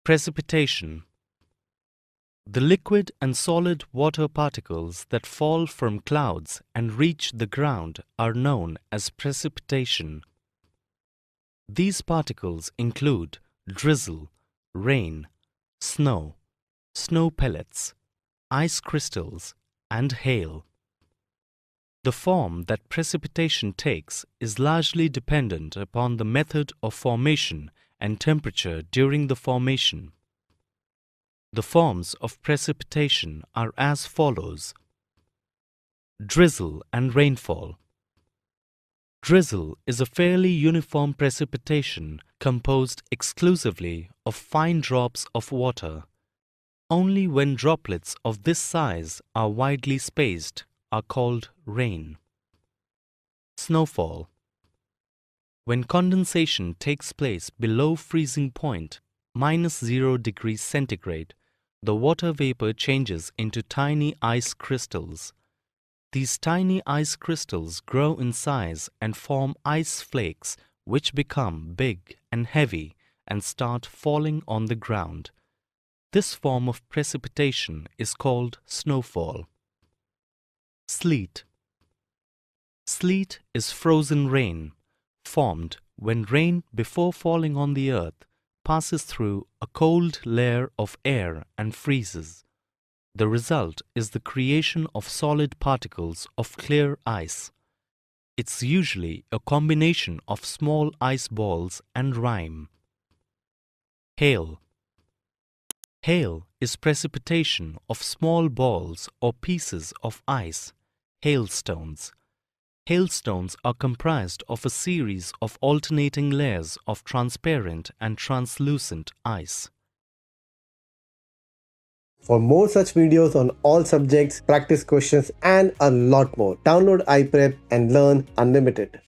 Precipitation. The liquid and solid water particles that fall from clouds and reach the ground are known as precipitation. These particles include drizzle, rain, snow, snow pellets, ice crystals, and hail. The form that precipitation takes is largely dependent upon the method of formation and temperature during the formation. The forms of precipitation are as follows. Drizzle and rainfall. Drizzle is a fairly uniform precipitation composed exclusively of fine drops of water. Only when droplets of this size are widely spaced are called rain. Snowfall. When condensation takes place below freezing point, -0°C, the water vapor changes into tiny ice crystals. These tiny ice crystals grow in size and form ice flakes which become big and heavy and start falling on the ground. This form of precipitation is called snowfall. Sleet. Sleet is frozen rain, formed when rain before falling on the earth passes through a cold layer of air and freezes. The result is the creation of solid particles of clear ice. It's usually a combination of small ice balls and rime. Hail. Hail is precipitation of small balls or pieces of ice, hailstones. Hailstones are comprised of a series of alternating layers of transparent and translucent ice. For more such videos on all subjects, practice questions and a lot more, download iPrep and learn unlimited.